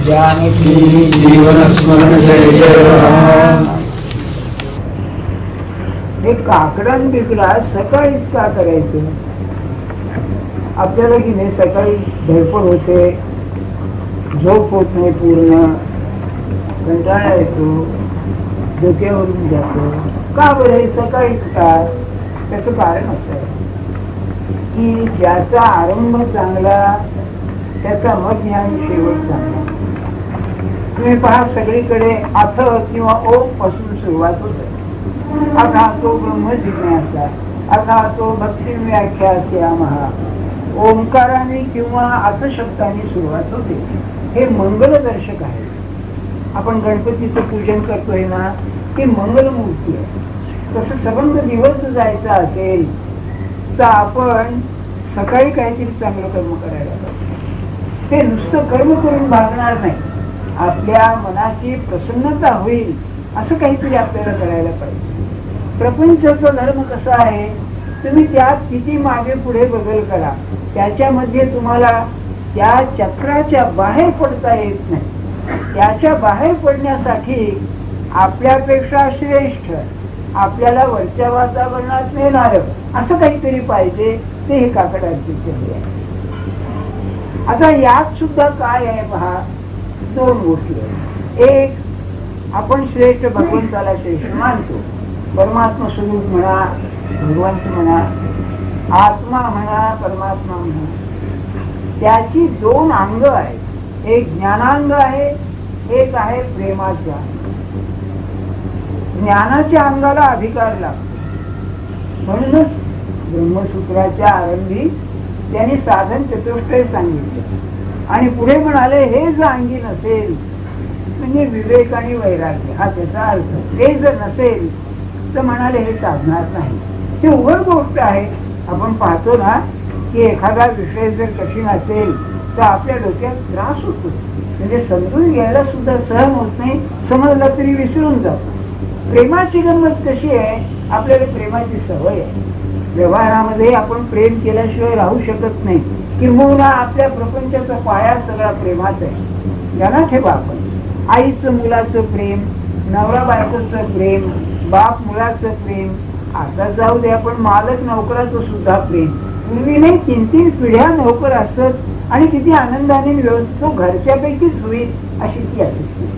जानकी जीवन स्मरण जय जय राम. हे काकडान बिकला सकाळीच का करायचं? आपल्याला की नाही सकाळी धडपड होते, झोप होत नाही, पूर्ण कंटाळा येतो, डोक्यावरून जातो. का बरं हे सकाळीच का? त्याचं कारण असं आहे की ज्याचा आरंभ चांगला त्याचा मध्य आणि शेवट चांगला. तुम्ही पहा सगळीकडे अथ किंवा ओम पासून सुरुवात होते. अथा तो ब्रह्म जिज्ञासा, अथा तो भक्ती व्याख्या महा. ओंकाराने किंवा अथ शब्दाने सुरुवात होते. हे मंगलदर्शक आहे. आपण गणपतीचं पूजन करतोय ना, ते मंगलमूर्ती आहे. तसं सबंध दिवस जायचा असेल तर आपण सकाळी काहीतरी चांगलं कर्म करायला पाहिजे. ते नुसतं कर्म करून भागणार नाही. आपल्या मनाची प्रसन्नता होईल असं काहीतरी आपल्याला करायला पाहिजे. प्रपंचाचा धर्म कसा आहे, तुम्ही त्यात किती मागे पुढे बदल करा, त्याच्यामध्ये तुम्हाला त्या चक्राच्या बाहेर पडता येत नाही. त्याच्या बाहेर पडण्यासाठी आपल्यापेक्षा श्रेष्ठ, आपल्याला वरच्या वातावरणात नेणार असं काहीतरी पाहिजे. ते हे काकडाचे आहे. आता यात सुद्धा काय आहे पहा, दोन गोष्टी आहेत. एक, आपण श्रेष्ठ भगवंताला श्रेष्ठ मानतो. परमात्मा स्वरूप म्हणा, भगवंत म्हणा, आत्मा म्हणा, परमात्मा म्हणा, त्याची दोन अंग आहेत. एक ज्ञानांग आहे, एक आहे प्रेमाचे अंग. ज्ञानाच्या अंगाला अधिकार लागतो. म्हणूनच ब्रह्मसूत्राच्या आरंभी त्यांनी साधन चतुष्टय सांगितले आणि पुढे म्हणाले हे जर अंगी नसेल म्हणजे विवेक आणि वैराग्य, हा त्याचा अर्थ. हे जर नसेल तर म्हणाले हे साधणार नाही. हे उघड गोष्ट आहे. आपण पाहतो ना की एखादा विषय जर कठीण असेल तर आपल्या डोक्यात त्रास होतो, म्हणजे समजून घ्यायला सुद्धा सहन होत नाही. समजलं तरी विसरून जातो. प्रेमाची गंमत कशी आहे, आपल्याला प्रेमाची सवय आहे. व्यवहारामध्ये आपण प्रेम केल्याशिवाय राहू शकत नाही. किंबहुना आपल्या प्रपंचाचा पाया सगळा प्रेमाचा आहे. ज्यांना ठेवा आपण आईचं मुलाचं प्रेम, नवरा बायकोचं प्रेम, बाप मुलाचं प्रेम, आता जाऊ दे आपण मालक नोकराचं सुद्धा प्रेम. पूर्वी नाही 3-3 पिढ्या नोकर असत आणि किती आनंदाने व्यवस्थित घरच्यापैकीच होईल अशी ती असते.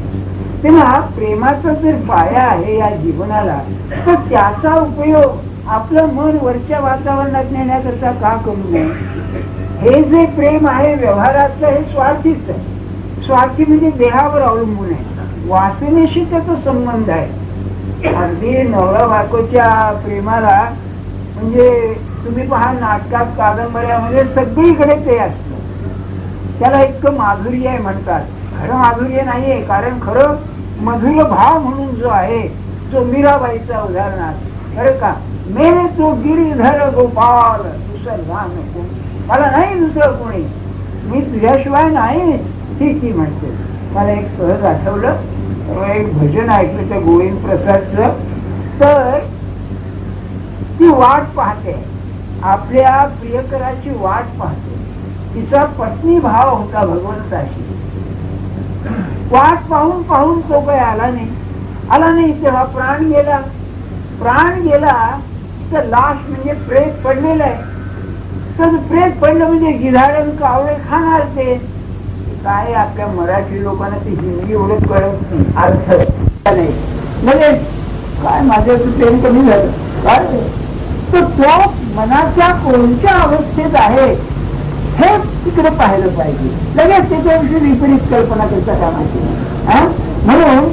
तेव्हा प्रेमाचा जर पाया आहे या जीवनाला, तर त्याचा उपयोग आपलं मन वरच्या वातावरणात नेण्याकरता का करू नये? हे जे प्रेम आहे व्यवहारातलं हे स्वार्थीच आहे. स्वार्थी म्हणजे देहावर अवलंबून आहे, वासनेशी त्याचा संबंध आहे. अगदी नवरा बायकोच्या प्रेमाला म्हणजे तुम्ही पहा नाटकात, कादंबऱ्यामध्ये सगळीकडे ते असतं. त्याला इतकं माधुर्य आहे म्हणतात. खरं माधुर्य नाहीये, कारण खरं मधुर भाव म्हणून जो आहे, जो मीराबाईचा उदाहरणार्थ, खरं का, मेरे तो गिरीधर गोपाल दुसरा नको, मला नाही दुसरं कोणी, मी तुझ्याशिवाय नाहीच, ठीक ती म्हणते. मला एक सहज आठवलं, एक भजन ऐकलं त्या गोविंद प्रसादचं. तर ती वाट पाहते, आपल्या प्रियकराची वाट पाहते. तिचा पत्नी भाव होता भगवंताशी. वाट पाहून पाहून तो काही आला नाही. तेव्हा प्राण गेला तर लाश म्हणजे प्रेत पडलेलं आहे. तर प्रेत पडलं म्हणजे गिधाडण कावळे खाणार ते. काय आपल्या मराठी लोकांना ते हिंदी एवढं कळत नाही, अर्थ नाही. म्हणजे काय माझ्याचं प्रेम कमी झालं काय, तर तो मनाच्या कोणत्या अवस्थेत आहे हे तिकडे पाहिलं पाहिजे. लगेच त्याच्याविषयी विपरीत कल्पना करता कामाची. म्हणून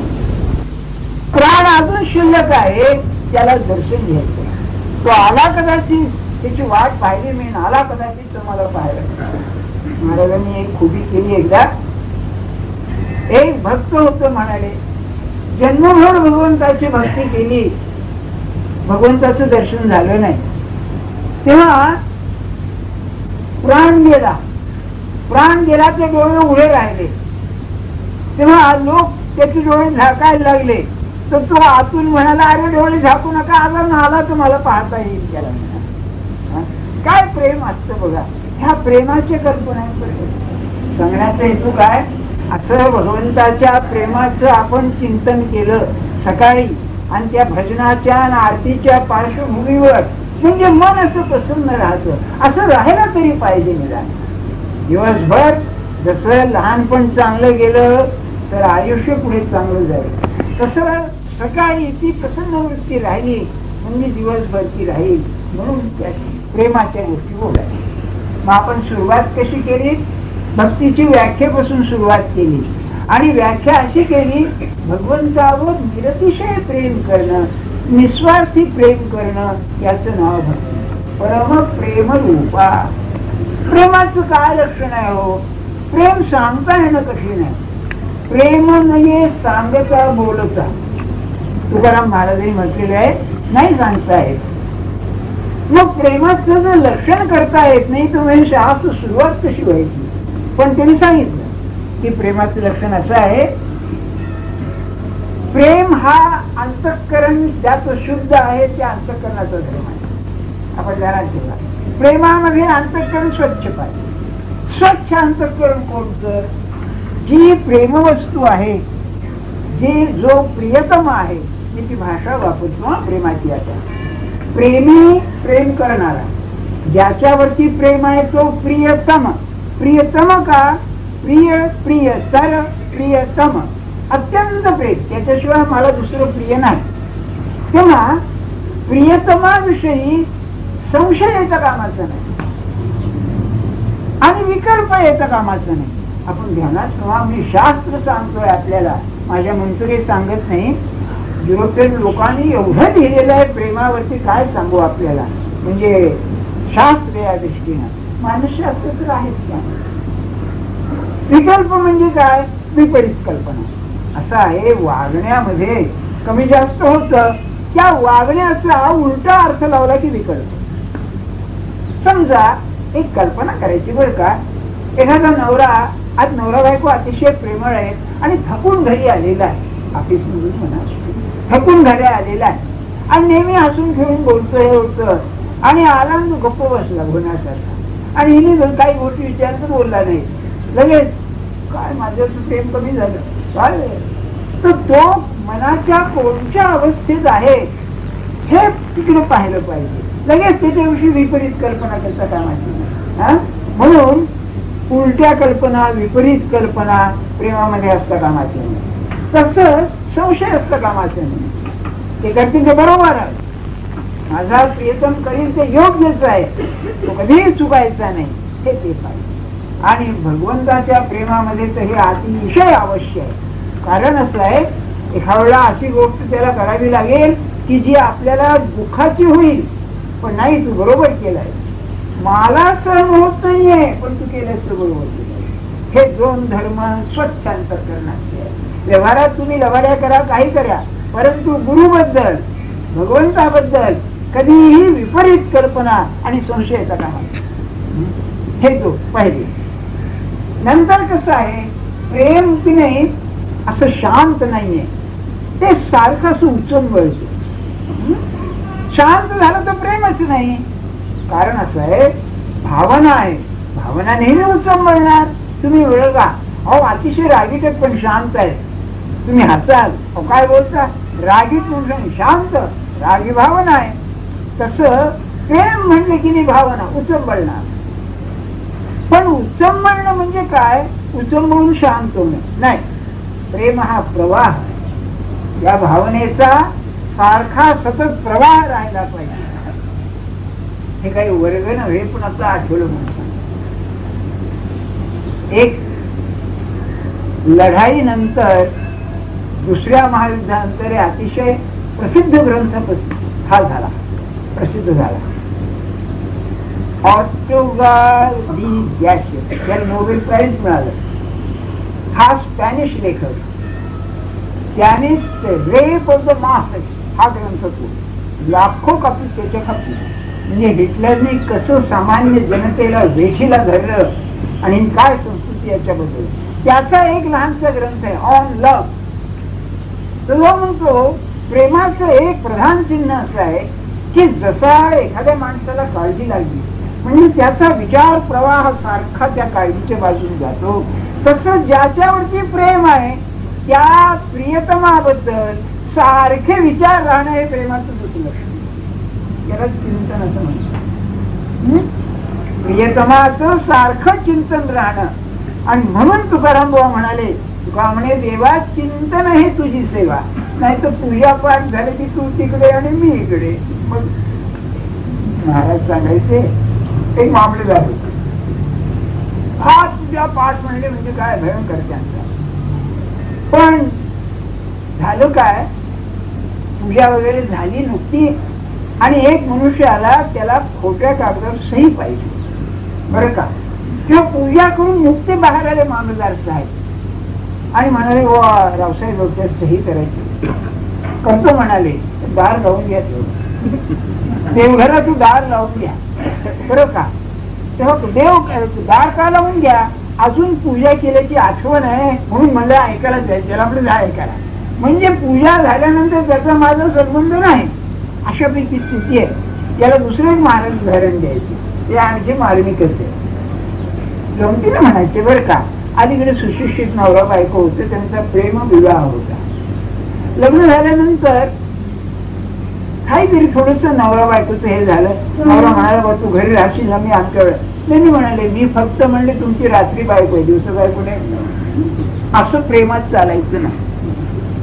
प्राण अजून शिल्लक आहे, त्याला दर्शन घ्यायचं. तो आला कदाचित, त्याची वाट पाहिली मी, आला कदाचित तुम्हाला पाहिलं. महाराजांनी एक खुबी केली. एकदा एक भक्त होत, म्हणाले जन्मभर भगवंताची भक्ती केली, भगवंताचं दर्शन झालं नाही. तेव्हा प्राण गेला ते डोळे उघडे राहिले. तेव्हा लोक त्याचे डोळे झाकायला लागले. तर तो आतून म्हणाला, अरे डोळे झाकू नका, आला ना आला तर मला पाहता येईल. त्याला काय प्रेम असतं बघा. ह्या प्रेमाची कल्पना सांगण्याचा हेतू काय, असं भगवंताच्या प्रेमाचं आपण चिंतन केलं सकाळी आणि त्या भजनाच्या आणि आरतीच्या पार्श्वभूमीवर, म्हणजे मन असं प्रसन्न राहतं. असं राहायला तरी पाहिजे निदान. दिवसभर जसं लहानपण चांगलं गेलं तर आयुष्य पुढे चांगलं जाईल, तसं सकाळी ती प्रसन्न वृत्ती राहिली म्हणजे दिवसभर ती राहील. म्हणून त्या प्रेमाच्या गोष्टी बोलायच्या. मग आपण सुरुवात कशी केली? भक्तीची व्याख्येपासून सुरुवात केली आणि व्याख्या अशी केली, भगवंतावर निरतिशय प्रेम करणं, निस्वार्थी प्रेम करणं, याचं नाव भक्ती. परम प्रेम रूपा. प्रेमाचं काय लक्षण आहे हो? प्रेम सांगता येणं कठीण आहे. प्रेम म्हणजे सांगता बोलता. तुकाराम महाराजांनी म्हटलेलं आहे, नाही सांगता येत. मग प्रेमाचं जर लक्षण करता येत नाही तर म्हणजे शास्त्र सुरुवात कशी व्हायची? पण त्यांनी सांगितलं की प्रेमाचं लक्षण असं आहे, प्रेम हा अंतःकरण ज्याचं शुद्ध आहे त्या अंतःकरणाचं प्रेम आहे. आपण ध्यानात ठेवा, प्रेमामध्ये अंतःकरण स्वच्छ पाहिजे. स्वच्छ अंतःकरण कोणतं? जी प्रेमवस्तू आहे, जो प्रियतम आहे, मी ती भाषा वापरतो प्रेमाची. आता प्रेमी प्रेम करणारा, ज्याच्यावरती प्रेम आहे तो प्रियतम. प्रियतम का? प्रिय, प्रियतर, प्रियतम, अत्यंत प्रेम. त्याच्याशिवाय मला दुसरं प्रिय नाही. तेव्हा प्रियतमाविषयी संशय येता कामाचा नाही आणि विकल्प येता कामाचा नाही. आपण ध्यानात ठेवा, मी शास्त्र सांगतोय आपल्याला, माझ्या मंत्री सांगत नाही. युरोपियन लोकांनी एवढं लिहिलेलं आहे प्रेमावरती, काय सांगू आपल्याला. म्हणजे शास्त्र या दृष्टीनं, मानसशास्त्र तर आहेच का. विकल्प म्हणजे काय? विपरीत कल्पना. असं आहे, वागण्यामध्ये कमी जास्त होत, त्या वागण्याचा उलटा अर्थ लावला की विकल्प. समजा एक कल्पना करायची बरं का, एखादा नवरा, आज नवरा बायको अतिशय प्रेमळ आहेत आणि थकून घरी आलेला आहे, ऑफिस मधून म्हणा, थकून घरी आलेला आहे आणि नेहमी हसून खेळून बोलतोय होतं आणि आला गप्प बसला होण्यासारखा आणि हिने काही गोष्टी विचारत बोलला नाही. लगेच काय माझं प्रेम कमी झालं काय? तर तो मनाच्या कोणत्या अवस्थेत आहे हे तिकडे पाहिलं पाहिजे. लगेच त्याच्याविषयी विपरीत कल्पना करता कामाची. म्हणून उलट्या कल्पना, विपरीत कल्पना प्रेमामध्ये असता कामाची नाही. तसं संशय असता कामाचं नाही. ते करतील ते बरोबर आहे, माझा प्रियतम करील ते योग्यच आहे, तो कधीही चुकायचा नाही, हे ते पाहिजे. आणि भगवंताच्या प्रेमामध्ये तर हे अतिशय अवश्य आहे. कारण असं आहे, एखाद्या वेळेला अशी गोष्ट त्याला करावी लागेल की जी आपल्याला दुःखाची होईल, पण नाही तू बरोबर केलाय, मला सहन होत नाहीये पण तू केलंस तर बरोबर केलंय. हे दोन धर्म स्वच्छ अंतःकरणाचे आहे. व्यवहारात तुम्ही लवाड्या करा, काही करा, परंतु गुरुबद्दल, भगवंताबद्दल कधीही विपरीत कल्पना आणि संशयाचा कामा. हे तो पहिले. नंतर कसं आहे, प्रेम की नाही असं शांत नाहीये, ते सारखं असं उचंबळतं. शांत झालं तर प्रेमच नाही. कारण असं आहे, भावना आहे, भावना नेहमी उचंबळणार. तुम्ही वेळगा, अहो अतिशय रागीट पण शांत आहे, तुम्ही हसाल, अहो काय बोलता, रागीट म्हणून शांत, रागी भावना आहे. तसं प्रेम म्हणले की नाही भावना उचंबळणार. पण उचंबळणं म्हणजे काय? उचंबळून शांत होणे नाही. प्रेम हा प्रवाह, या भावनेचा सारखा सतत प्रवाह राहिला पाहिजे. हे काही वर्ग नव्हे, पण आता आठवलं म्हणून. एक लढाई नंतर, दुसऱ्या महायुद्धानंतर अतिशय प्रसिद्ध ग्रंथ हा झाला, प्रसिद्ध झाला. ऑर्टेगा डी गॅसियस, त्याला नोबेल प्राइज मिळालं. हा स्पॅनिश लेखक, त्याने रेप ऑफ द मासेस हा ग्रंथ तो लाखो कॉपी त्याच्या खपली. म्हणजे हिटलरने कसं सामान्य जनतेला वेठीला धरलं आणि काय संस्कृती याच्याबद्दल, त्याचा एक लहानसा ग्रंथ आहे ऑन लव्ह. तो म्हणतो प्रेमाचं एक प्रधान चिन्ह असं आहे की जसा एखाद्या माणसाला काळजी लागली म्हणजे त्याचा विचार प्रवाह सारखा त्या काळजीच्या बाजूने जातो, तसं ज्याच्यावरती प्रेम आहे त्या प्रियतमाबद्दल सारखे विचार राहणं हे प्रेमाचं दुसरं लक्षण, याला चिंतन असं म्हणतात. प्रियतमाचं सारखं चिंतन राहणं. आणि म्हणून तुकाराम बुवा म्हणाले, तुका म्हणे देवा चिंतन हे तुझी सेवा. नाही तर पूजा पाठ झाले की तू तिकडे आणि मी इकडे. मग महाराज सांगायचे एक मामलेदार होते, हा पूजा पाठ म्हणले म्हणजे काय भयंकर त्यांचा. पण झालं काय, पूजा वगैरे झाली नुकती आणि एक मनुष्य आला, त्याला खोट्या कागदावर सही पाहिजे बरं का. किंवा पूजा करून नुकते बाहेर आले मामलेदार साहेब आणि म्हणाले वा रावसाहेब होत्या सही करायची. करतो म्हणाले, दार लावून घ्या, देवघरातून दार लावून घ्या बरं का. तेव्हा देव दार का लावून घ्या, अजून पूजा केल्याची आठवण आहे म्हणून मला ऐकायला जायचं. त्याला आपलं जा ऐकायला, म्हणजे पूजा झाल्यानंतर त्याचा माझा संबंध नाही अशापैकी स्थिती आहे. त्याला दुसरे महाराज उदाहरण द्यायचे, ते आणखी मार्मिक असेल गमतीने म्हणायचे बरं का. अलीकडे सुशिक्षित नवरा बायको होते, त्यांचा प्रेम विवाह होता. लग्न झाल्यानंतर काहीतरी थोडस नवरा बायकोचं हे झालं. नवरा म्हणाला बा तू घरी राहशील ना, मी आमच्या वेळेस. त्यांनी म्हणाले मी फक्त म्हणले तुमची रात्री बायको आहे, दिवसा बायको नाही. असं प्रेमात चालायचं नाही.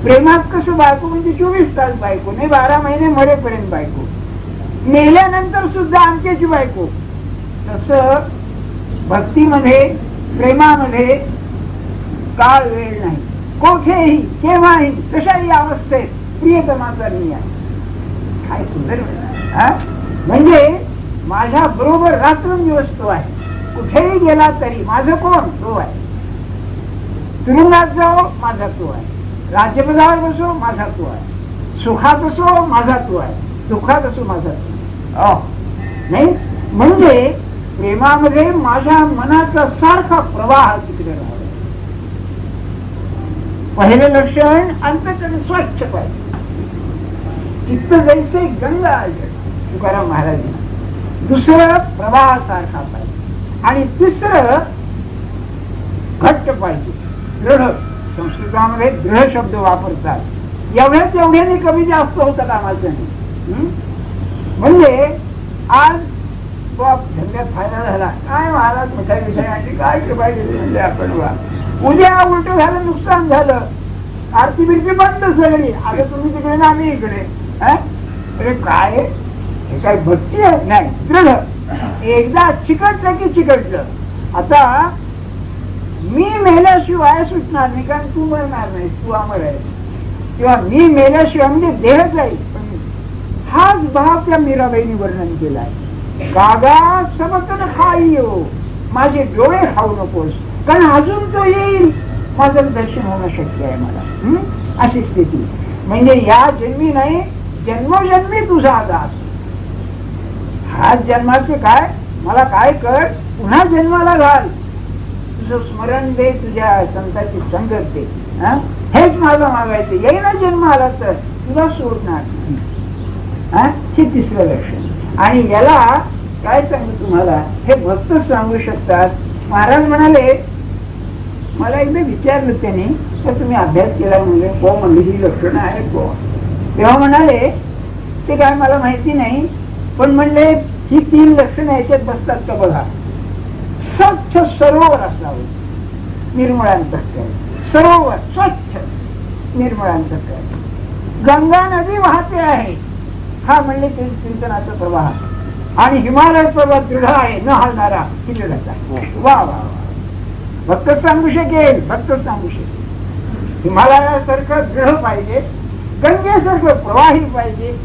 प्रेमात कसं बायको म्हणजे 24 तास बायको नाही, 12 महिने मरेपर्यंत बायको, मेल्यानंतर सुद्धा आमच्याची बायको. तसं भक्तीमध्ये प्रेमामध्ये काळ वेळ नाही, कोठेही केव्हाही कशाही अवस्थेत प्रियतमाचा नियम. काय सुंदर म्हणजे माझ्या बरोबर रात्रंदिवस तो आहे. कुठेही गेला तरी माझं कोण तो आहे. तुरुंगात जाओ माझा तो आहे, राज्यपदावर बसो माझा तो आहे, सुखात असो माझा तो आहे, दुःखात असो माझा तो नाही. म्हणजे प्रेमामध्ये माझ्या मनाचा सारखा प्रवाह तिकडे राहावा. पहिले लक्षण अंतःकरण स्वच्छ पाहिजे, चित्त जैसे गंगा तुकाराम महाराज. दुसरं प्रवाह सारखा पाहिजे आणि तिसरं घट्ट पाहिजे, दृढ. संस्कृतामध्ये दृढ शब्द वापरतात. एवढ्याने कमी जास्त होतं कामाचं नाही. म्हणजे आज धंद्यात फायदा झाला काय महाराज मिठाई विषयाची काय पाहिजे म्हणजे आपण वा, उद्या उलट झालं नुकसान झालं, आरती बिरती बंद सगळी. आता तुम्ही तिकडे ना आम्ही इकडे. अरे काय हे काय भक्ती आहे नाही, दृढ. एकदा चिकटलं की चिकटलं. आता मी मेल्याशिवाय सुटणार नाही, कारण तू मरणार नाही, तू अमर आहे. किंवा मी मेल्याशिवाय म्हणजे देह जाईल. पण हाच भाव त्या मीराबाईंनी वर्णन केला आहे. कागा सबकन खाई हो, माझे डोळे खाऊ नकोस, कारण अजून तो येईल, माझं दर्शन होणं शक्य आहे मला. अशी स्थिती म्हणजे या जन्मी नाही, जन्मोजन्मी तुझा दास. हाच जन्माचे काय, मला काय कर, पुन्हा जन्माला घाल, तुझं स्मरण दे, तुझ्या संतांची संगत दे. हेच मला मागायचं. येईना जन्म आला तर तुला सोडणार नाही. हे तिसरं लक्षण. आणि याला काय सांगू तुम्हाला, हे भक्त सांगू शकतात. महाराज म्हणाले, मला एकदा विचारलं त्याने, तर तुम्ही अभ्यास केला म्हणजे हो म्हणली ही लक्षणं आहेत हो. तेव्हा म्हणाले ते काय मला माहिती नाही, पण म्हणले ही 3 लक्षणं याच्यात बसतात का बघा. स्वच्छ सरोवर असावं, निर्मळांतःकरण. सरोवर स्वच्छ निर्मळांतःकरण. गंगा नदी वाहते आहे, हा म्हणले ते चिंतनाचा प्रवाह. आणि हिमालय पर्वत दृढ आहे, न हलणारा ही दृढता. वा वा वा, भक्त सांगू शकेल, भक्त सांगू शकेल. हिमालयासारखं दृढ पाहिजे, गंगेसारखं प्रवाही पाहिजे.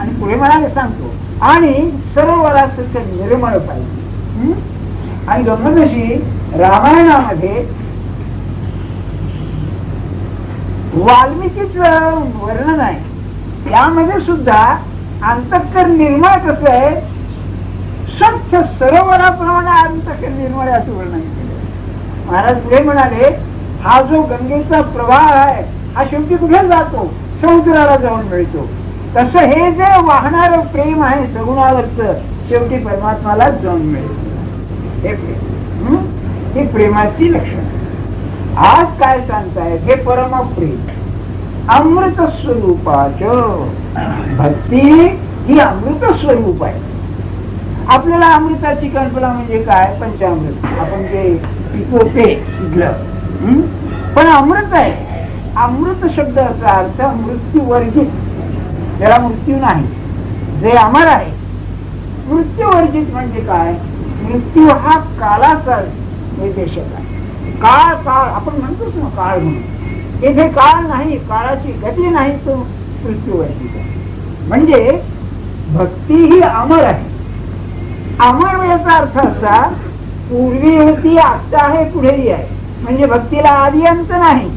आणि पुढे म्हणाले सांगतो, आणि सरोवरासारखं निर्मळ पाहिजे. आणि गंमत अशी, रामायणामध्ये वाल्मिकीचं वर्णन आहे, त्यामध्ये सुद्धा अंतःकरण निर्मळ कसं आहे, स्वच्छ सरोवराप्रमाणे अंतःकरण निर्मळ असं वर्णन केलं. महाराज पुढे म्हणाले, हा जो गंगेचा प्रवाह आहे हा शेवटी कुठे जातो, समुद्राला जाऊन मिळतो. तसं हे जे वाहणारं प्रेम आहे सगुणावरचं, शेवटी परमात्माला जाऊन मिळतं. हे प्रेम, ही प्रेमाची लक्षण. आज काय सांगतायत हे परमप्रिय अमृत स्वरूपाच भक्ती ही अमृत स्वरूप आहे. आपल्याला अमृताची कल्पना म्हणजे काय, पंचामृत आपण जे पितो ते शिकलं, पण अमृत आहे. अमृत शब्दाचा अर्थ मृत्यू वर्जित, ज्याला मृत्यू नाही, जे अमर आहे. मृत्यू वर्जित म्हणजे काय, मृत्यू हा काळाचा निर्देशक आहे. काळ काळ आपण म्हणतोच ना, काळ म्हणून. येथे काळ नाही, काळाची गती नाही, तो मृत्यू वर्जित आहे. म्हणजे भक्ती ही अमर आहे. अमर याचा अर्थ असा, पूर्वी होती, आता आहे, पुढेही आहे. म्हणजे भक्तीला आदि अंत नाही.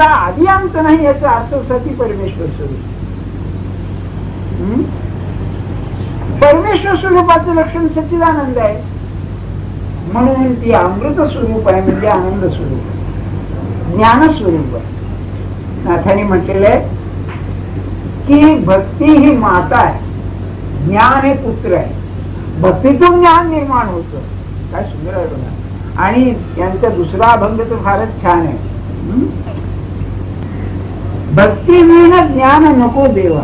आदि अंत नाही याचा अर्थ सती परमेश्वर स्वरूप. परमेश्वर स्वरूपाचं लक्षण सच्चिदानंद आहे, म्हणून ती अमृत स्वरूप आहे. म्हणजे आनंद स्वरूप, ज्ञान स्वरूप आहे. नाथांनी म्हटलेलं आहे की भक्ती ही माता आहे, ज्ञान हे पुत्र आहे. भक्तीतून ज्ञान निर्माण होतं. काय सुंदर आहे बघा. आणि यांचा दुसरा अभंग तर फारच छान आहे. भक्ती विण ज्ञान नको देवा,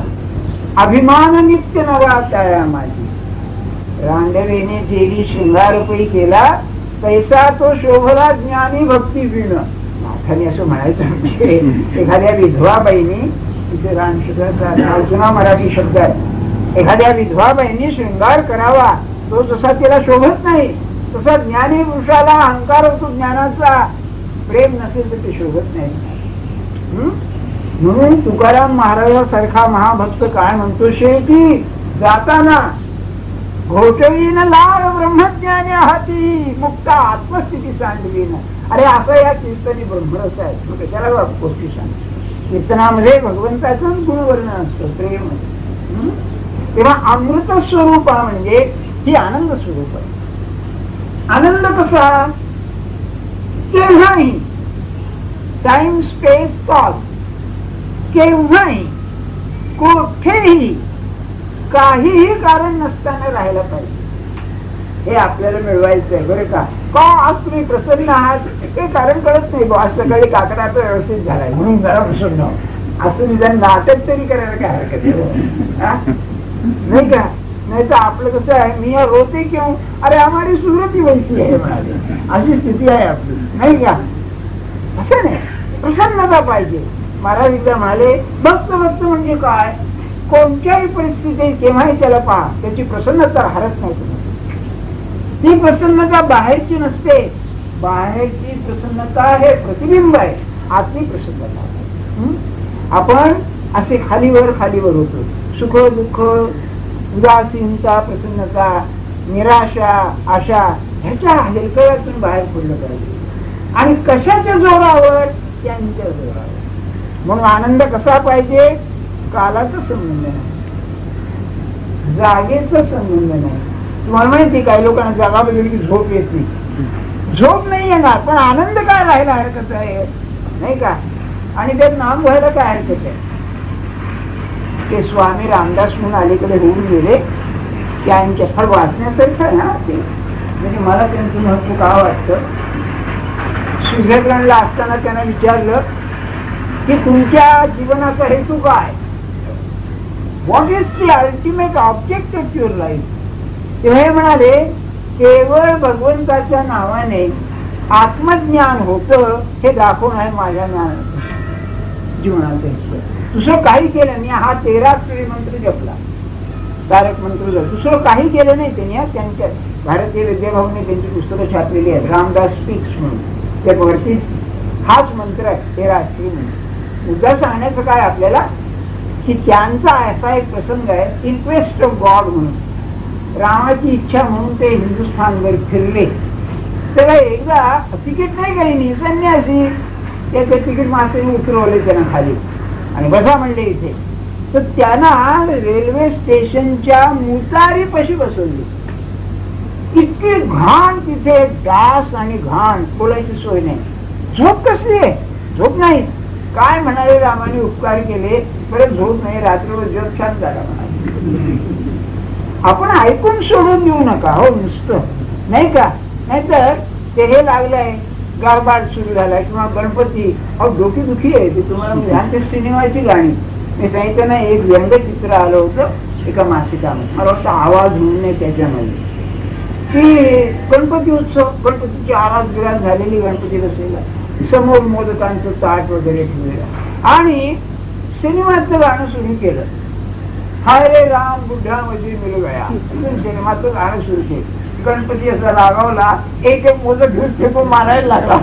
अभिमान नित्य नवा त्या माझी. रांडवेने जेरी शृंगारपै केला, पैसा तो शोभला ज्ञानी भक्ती विण. नाथांनी असं म्हणायचं. एखाद्या विधवाबाईनी, तिथे रानशुद्धाचा जुना मराठी शब्द आहे, एखाद्या विधवाबाईंनी शृंगार करावा, तो जसा तिला शोभत नाही, तसा ज्ञानी पुरुषाला अहंकार होतो ज्ञानाचा. प्रेम नसेल तर ते शोभत नाही. म्हणून तुकाराम महाराजासारखा महाभक्त काय म्हणतो, शेती जाताना घोटवीन लाल ब्रह्मज्ञानी हाती, मुक्ता आत्मस्थिती सांडवीन. अरे असं या कीर्तनी ब्रह्मरस आहे, तू कशाला गोष्टी सांग. कीर्तनामध्ये भगवंताचं गुणवर्णन असतं, प्रेम. तेव्हा अमृत स्वरूप म्हणजे ही आनंद स्वरूप आहे. आनंद कसा, केव्हाही, टाइम स्पेस कॉस्ट, केव्हाही कुठेही काहीही कारण नसताना राहायला पाहिजे. हे आपल्याला मिळवायचं आहे बरं का. आज तुम्ही प्रसन्न आहात ते कारण कळत नाही. आज सकाळी काकडाचं व्यवस्थित झालाय म्हणून जरा प्रसन्न असं निदान नाटक तरी करायला काय हरकत नाही का. नाही तर आपलं कसं आहे, मी रोते क्यों, अरे हमारी सुरती वैसी आहे म्हणाले, अशी स्थिती आहे आपली, नाही का. असं नाही, प्रसन्नता पाहिजे. महाराज एकदा म्हणाले, भक्त भक्त म्हणजे काय, कोणत्याही परिस्थितीत केव्हाही त्याला पहा, त्याची प्रसन्नता हरत नाही. ती प्रसन्नता बाहेरची नसते, बाहेरची प्रसन्नता हे प्रतिबिंब आहे, आतली प्रसन्नता. आपण असे खालीवर खालीवर होतो, सुख दुःख, उदासीनता, प्रसन्नता, निराशा, आशा, ह्याच्या हेलकळ्यातून बाहेर पडलं पाहिजे. आणि कशाच्या जोरावर, त्यांच्या जोरावर. म्हणून आनंद कसा पाहिजे, कालाचा संबंध नाही, जागेचा संबंध नाही. तुम्हाला माहिती काही लोकांना जागा बदलली की झोप येत नाही, झोप नाही येणार, पण आनंद काय राहायला हरकत आहे, नाही का. आणि त्यात नाम व्हायला काय हरकत आहे. ते स्वामी रामदास म्हणून अलीकडे होऊन गेले, त्यांच्या फळ वाचण्यासारखं आहे ना ते. म्हणजे मला त्यांचं महत्व का वाटतं, स्वित्झर्लंडला असताना त्यांना विचारलं की तुमच्या जीवनाचा हेतू काय, what is the ultimate object of your life. तेव्हा हे म्हणाले, केवळ भगवंताच्या नावाने आत्मज्ञान होतं हे दाखवून आहे माझ्या जीवनाचं हेतू. दुसरं काही केलं नाही. हा 13 मंत्र जपला, तारक मंत्र, दुसरं काही केलं नाही त्यांनी. त्यांच्या भारतीय विद्याभवनने त्यांची पुस्तकं छापलेली आहेत, रामदास स्पीक्स म्हणून, त्यावरती हाच मंत्र आहे 13 मंत्र. मुद्दा सांगण्याचं काय आपल्याला, की त्यांचा असा एक प्रसंग आहे, इन क्वेस्ट ऑफ गॉड म्हणून, रामाची इच्छा म्हणून ते हिंदुस्थानवर फिरले. त्याला एकदा तिकीट नाही काही नाही, संन्यासी त्याचं तिकीट मास्टरने उतरवले त्यांना खाली आणि बसा म्हणले इथे. तर त्यांना रेल्वे स्टेशनच्या मुतारीपाशी बसवली. इतकी घाण तिथे, डास आणि घाण, बोलायची सोय नाही. झोप कसली आहे, झोप नाही. काय म्हणाले, रामाने उपकार केले, बरं झोप नाही, रात्रभर जग छान झाला म्हणाले. आपण ऐकून सोडून देऊ नका हो नुसतं, नाही का. नाहीतर ते हे लागलंय गारबाड सुरू झाला किंवा गणपती, डोकीदुखी आहे ते तुम्हाला. ते सिनेमाची गाणी मी सांगितलं ना, एक व्यंगचित्र आलं होतं एका मासिकामध्ये, मला वाटतं आवाज म्हणून नाही त्याच्यामध्ये, की गणपती उत्सव, गणपतीची आरास विरास झालेली, गणपती बसलेला, समोर मोदकांचं ताट वगैरे ठेवलेलं, आणि सिनेमाचं गाणं सुरू केलं, हाय रे राम बुद्धा मध्ये मिल गया, सिनेमाचं गाणं सुरू केलं. गणपती असा लागावला, एक एक मोदक घेऊन फेकून मारायला लागला.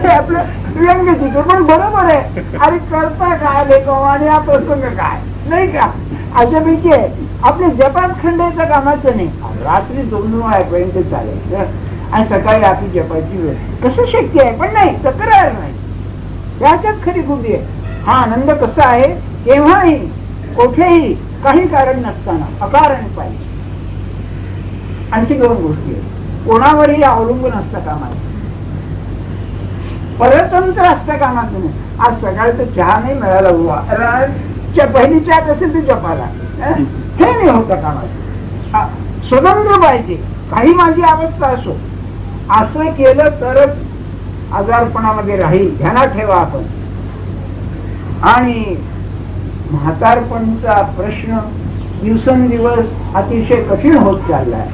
हे आपलं व्यंगचित्र, पण बरोबर आहे. अरे करता काय लेखो आणि हा प्रसंग काय नाही का, अशापैकी आहे. आपल्या जपात खंडायचं कामाचं नाही, रात्री 2 वाजेपर्यंत चालेल आणि सकाळी आपली जपाची वेळ, कसं शक्य आहे? पण नाही, तक्रार नाही, याच्यात खरी खूबी आहे. हा आनंद कसा आहे, केव्हाही कोठेही काही कारण नसताना अकारण पाहिजे. आणखी 2 गोष्टी आहेत, कोणावरही अवलंबून असता कामा नये, परतंत्र असता कामाचं नाही. आज सकाळचं चहा नाही मिळाला हुआ, पहिली चहा असेल तर जपाला, हे नाही होता कामाचं. स्वतंत्र पाहिजे, काही माझी अवस्था असो, असं केलं तरच आजारपणामध्ये राहील, ध्यानात ठेवा आपण. आणि म्हातारपणचा प्रश्न दिवसेंदिवस अतिशय कठीण होत चाललाय.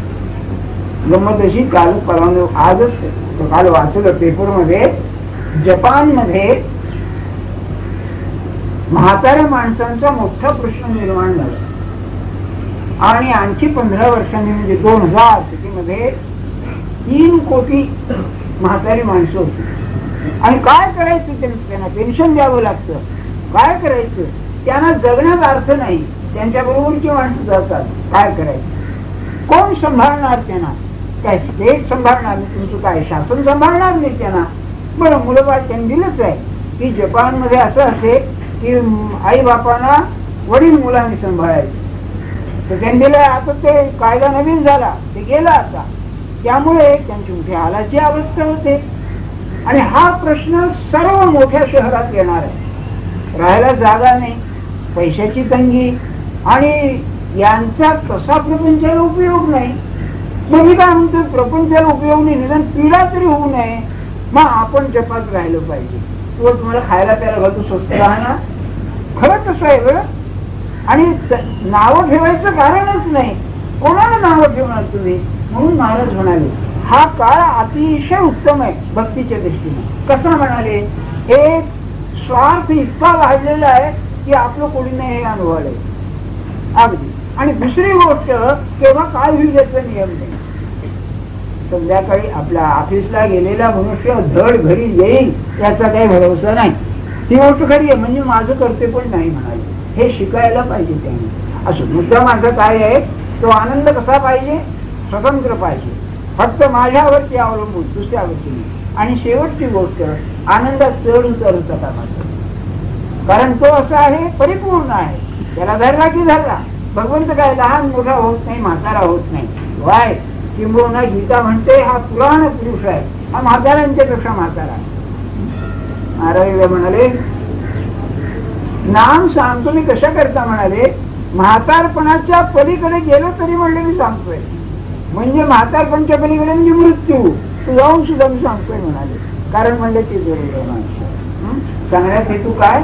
गंमत अशी, काल परवा आजच काल वाचलं पेपरमध्ये, जपानमध्ये म्हाताऱ्या माणसांचा मोठा प्रश्न निर्माण झाला आणि आणखी 15 वर्षांनी म्हणजे 2000 मध्ये 3 कोटी म्हातारी माणसं होती. आणि काय करायचं, त्यांना पेन्शन द्यावं लागतं, काय करायचं, त्यांना जगण्यात अर्थ नाही, त्यांच्या बरोबरची माणसं जातात, काय करायचं, कोण सांभाळणार त्यांना, काय स्टेट सांभाळणार, तुमचं काय शासन सांभाळणार नाही त्यांना. बरं, मुलं त्यांनी दिलंच आहे की जपानमध्ये असं असे की आई बापांना वडील मुलांनी सांभाळायचे, तर त्यांनी दिलं. आता ते कायदा नवीन झाला, ते गेला आता, त्यामुळे त्यांची मोठी हालाची अवस्था होते. आणि हा प्रश्न सर्व मोठ्या शहरात येणार आहे, राहायला जागा नाही, पैशाची तंगी, आणि यांचा तसा प्रपंचाला उपयोग नाही. मग मी काय म्हणतो, प्रपंचाला उपयोग नाही, निदान पीडा तरी होऊ नये, मग आपण जपात राहिलं पाहिजे. तो तुम्हाला खायला प्यायला घालतो, स्वस्त राहणार, खरंच असं आहे बरं. आणि नावं ठेवायचं कारणच नाही, कोणाला नावं ठेवणार तुम्ही. म्हणून महाराज म्हणाले हा काळ अतिशय उत्तम आहे भक्तीच्या दृष्टीने. कसं म्हणाले, एक स्वार्थ इतका वाढलेला आहे की आपलं कोणी नाही हे अनुभवलंय अगदी. आणि दुसरी गोष्ट, केव्हा काय होईल याचा नियम नाही. संध्याकाळी आपल्या ऑफिसला गेलेला मनुष्य धड घरी येईल याचा काही भरोसा नाही. ती गोष्ट खरी आहे, म्हणजे माझं करते पण नाही म्हणाले, हे शिकायला पाहिजे त्यांनी. असं मुद्दा माझा काय आहे, तो आनंद कसा पाहिजे, स्वतंत्र पाहिजे, फक्त माझ्यावरती अवलंबून, दुसऱ्यावरती नाही. आणि शेवटची गोष्ट, आनंदात चढ उतर होता कामाचा, कारण तो असा आहे, परिपूर्ण आहे, त्याला धरला की धरला. भगवंत काय लहान मोठा होत नाही, म्हातारा होत नाही. वाय किंबहुना गीता म्हणते हा पुराण पुरुष आहे, हा म्हाताऱ्यांच्या पेक्षा म्हातारा आहे. महाराज म्हणाले नाम सांगतो मी कशा करता, म्हणाले म्हातारपणाच्या पलीकडे गेलो तरी म्हणले मी सांगतोय, म्हणजे म्हातारपणाच्या पलीकडे म्हणजे मृत्यू, तू जाऊन सुद्धा मी सांगतोय म्हणाले. कारण म्हणले ते बरोबर माणसं सांगण्यात हेतू काय,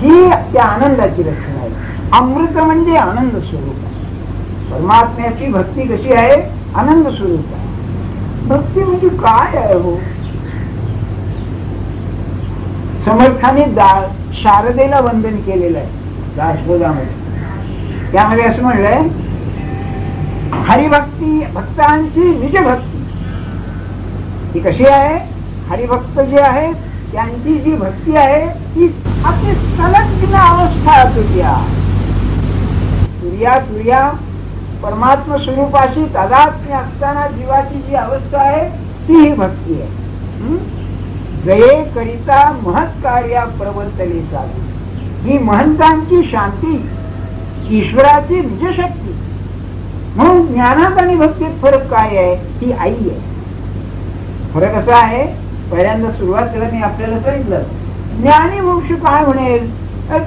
ही त्या आनंदाची लक्षण आहे. अमृत म्हणजे आनंद स्वरूप आहे. परमात्म्याची भक्ती कशी आहे, आनंद स्वरूप आहे. भक्ती म्हणजे काय आहे हो. समर्थाने शारदेला वंदन केलेलं आहे दासबोधामध्ये. त्यामध्ये असं म्हणलंय, हरिभक्ती भक्तांची निज भक्ती ही कशी आहे, हरिभक्त जे आहे त्यांची जी भक्ती आहे ती आपली संलग्न अवस्था तुर्या तुर्या तुर्या परमात्मा स्वरूपाशी तादात्म्य असताना जीवाची जी अवस्था आहे ती ही भक्ती आहे. जये करिता महत् कार्या प्रवर्तले चालू, ही महंतांची शांती, ईश्वराची निजशक्ती. म्हणून ज्ञानात आणि भक्तीत फरक काय आहे, ही आई आहे. फरक असा आहे, पहिल्यांदा सुरुवात केला मी आपल्याला सांगितलं, ज्ञानी मोक्ष काय म्हणेल,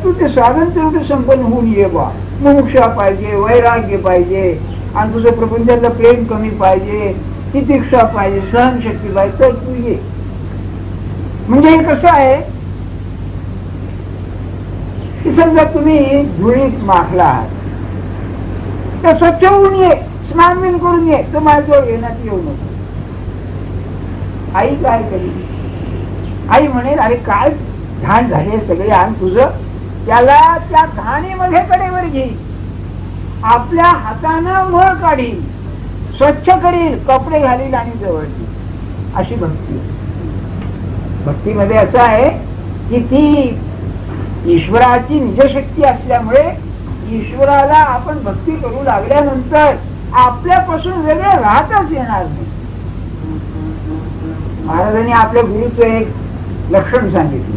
तू ते साधन तेवढे संपन्न होऊन ये बा, मोक्ष पाहिजे, वैराग्य पाहिजे, आणि तुझं प्रपंचातलं प्रेम कमी पाहिजे, तितिक्षा पाहिजे, सहनशक्ती पाहिजे, तर तू ये. म्हणजे हे कसं आहे की समजा तुम्ही धुळीस माखला आहात तर स्वच्छ होऊन ये, स्नान बिन करून ये, तर माझ्याजवळ येण्यात येऊ नको. आई काय करी? आई म्हणेल अरे काय घाण झाले सगळे आण तुझं, त्याला त्या घाणीमध्ये कडेवर घेईल, आपल्या हातानं मळ काढील, स्वच्छ करील, कपडे घालील आणि जवळ घेईल. अशी भक्ती. भक्तीमध्ये असं आहे की ती ईश्वराची निजशक्ती असल्यामुळे ईश्वराला आपण भक्ती करू लागल्यानंतर आपल्यापासून वेगळे राहताच येणार नाही. महाराजांनी आपल्या गुरुचं एक लक्षण सांगितलं.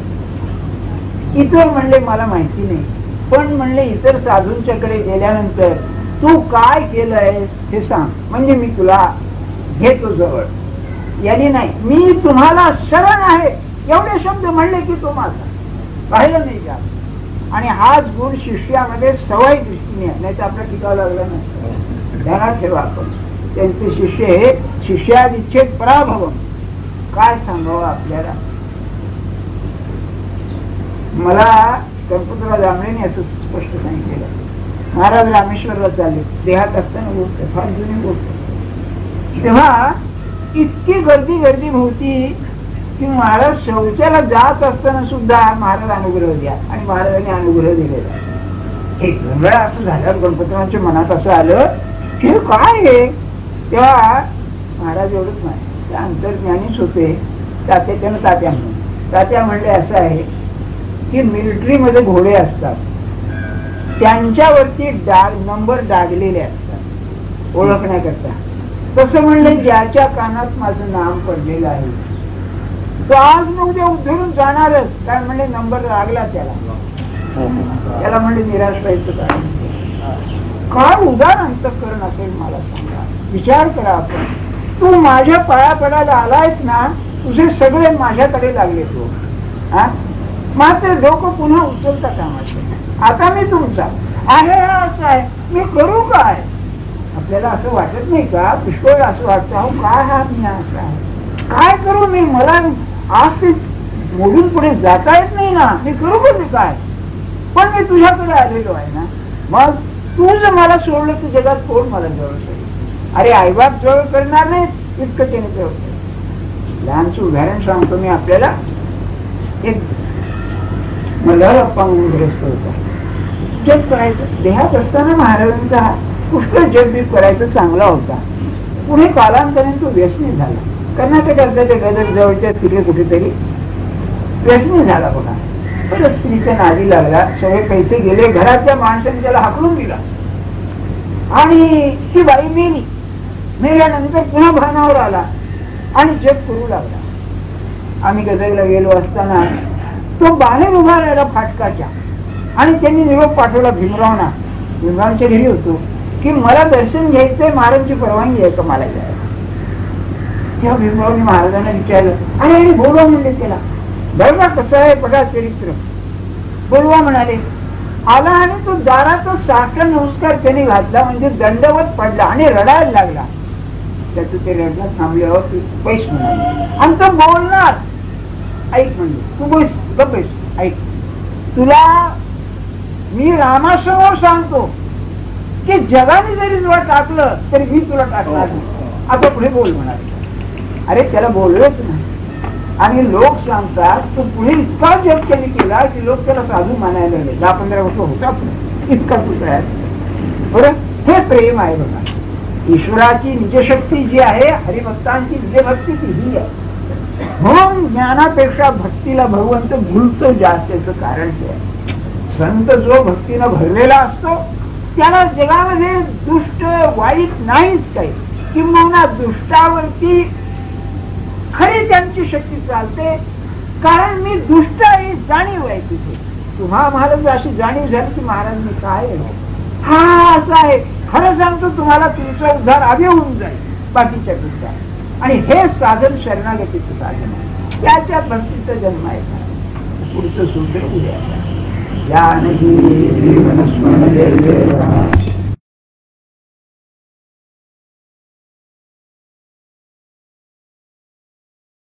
इतर म्हणले मला माहिती नाही, पण म्हणले इतर साधूंच्याकडे गेल्यानंतर तू काय केलंयस हे सांग, म्हणजे मी तुला घेतो जवळ. याने नाही, मी तुम्हाला शरण आहे एवढे शब्द म्हणले की तो माझा, पाहिलं नाही का. आणि हाच गुण शिष्यामध्ये सवय दृष्टीने, नाही तर आपला टिकाव लागला नाही. ध्यानात ठेवा आपण, त्यांचे शिष्य हे शिष्यादिच्छेद पराभवम. काय सांगावं आपल्याला. मला गणपतराव जांभळेने असं स्पष्ट सांगितलेलं. महाराज रामेश्वरला चालले, देहात असताना गोष्ट, फार जुनी गोष्ट. तेव्हा इतकी गर्दी होती की महाराज शौचाला जात असताना सुद्धा महाराज अनुग्रह द्या, आणि महाराजांनी अनुग्रह दिलेला. एक वेळा असं झालं, गणपतरावांच्या मनात असं आलं की काय आहे. तेव्हा महाराज एवढंच नाही, ते अंतर्ज्ञानीच होते. तात्या म्हणले असं आहे की मिलिटरीमध्ये घोडे असतात, त्यांच्यावरती नंबर डागलेले असतात ओळखण्याकरता. तसं म्हणले ज्याच्या कानात माझं नाम पडलेलं आहे तो आज न उद्या उधळून जाणारच. काय म्हणले नंबर लागला त्याला म्हणले निराश व्हायचं काय उदार अंतःकरण असेल मला सांगा. विचार करा आपण, तू माझ्या पाया पडायला आलायस ना, तुझे सगळे माझ्याकडे लागले. तो मात्र डोकं पुन्हा उचलता कामाचे. आता मी तुमचा आहे असं आहे, मी करू काय. आपल्याला असं वाटत नाही का, पुष्कळ असं वाटतं अहो काय हा मी असं आहे, काय करू मी, मला आज ते मोडून पुढे जाता येत नाही ना, मी करू कधी काय. पण मी तुझ्याकडे आलेलो आहे ना, मग तू जर मला सोडलं तर जगात कोण मला जवळ करेल. अरे आईबाप जवळ करणार नाही, इतकं त्याने जवळ करेल. लहानचं उदाहरण सांगतो मी आपल्याला. एक मल्हार अपंगग्रस्त होता, जप करायचं देहात असताना महाराजांचा पुष्कळ जप करायचा चांगला होता. पुढे कालांतराने तो व्यसनी झाला. कर्नाटकात त्याच्या गदर जवळच्या तिथे कुठेतरी व्यसनी झाला बघा. परत स्त्रीच्या नादी लागला, सगळे पैसे गेले, घरातल्या माणसाने त्याला हाकलून दिला आणि ती बाई मेली. मेल्यानंतर पुन्हा भानावर आला आणि जप करू लागला. आम्ही गदरला गेलो असताना तो बाहेर उभा राहिला फाटकाच्या, आणि त्यांनी निरोप पाठवला भीमरावना. भीमरावांच्या घरी होतो की मला दर्शन घ्यायचंय, महाराजांची परवानगी आहे का मला घ्यायला. तेव्हा भीमरावनी महाराजांना विचारलं, अरे बोलवा म्हणले त्याला. बरोबर कसं आहे बघा चरित्र, बोलवा म्हणाले. आला आणि तो दाराचा साखर नमस्कार त्याने घातला, म्हणजे दंडवत पडला आणि रडायला लागला. त्याचं ते रडणं थांबल्यावर पैस म्हणाले आणि तो बोलणार. ऐक म्हणजे तू बस गप्प ऐक, तुला मी रामासमोर सांगतो की जगाने जरी तुला टाकलं तरी मी तुला टाकणार नाही. आता पुढे बोल म्हणाले. अरे त्याला बोललोच नाही. आणि लोक सांगतात तो पुढे इतका जप त्यांनी केला की लोक त्याला साधू मानायला लागले. 10-15 वर्ष होता इतका पुतळा आहे. बरं, हे प्रेम आहे बघा. ईश्वराची निजशक्ती जी आहे, हरिभक्तांची निजभक्ती ती ही आहे. म्हणून ज्ञानापेक्षा भक्तीला भगवंत भुलतो जास्त. याचं कारण हे आहे, संत जो भक्तीनं भरलेला असतो त्याला जगामध्ये दुष्ट वाईट नाहीच काही, किंबहुना दुष्टावरती खरी त्यांची शक्ती चालते. कारण मी दुष्ट आहे जाणीव आहे तिथे. तुम्हा महाराज अशी जाणीव झाली की महाराज मी काय हा असं आहे. खरं सांगतो तुम्हाला तुमचा उद्धार आधी होऊन जाईल बाकीच्या पेक्षा. आणि हे साधन शरणागतीचं साधन आहे. त्याच्या भक्तीचा जन्म आहे. पुढचं सूत्र उद्या.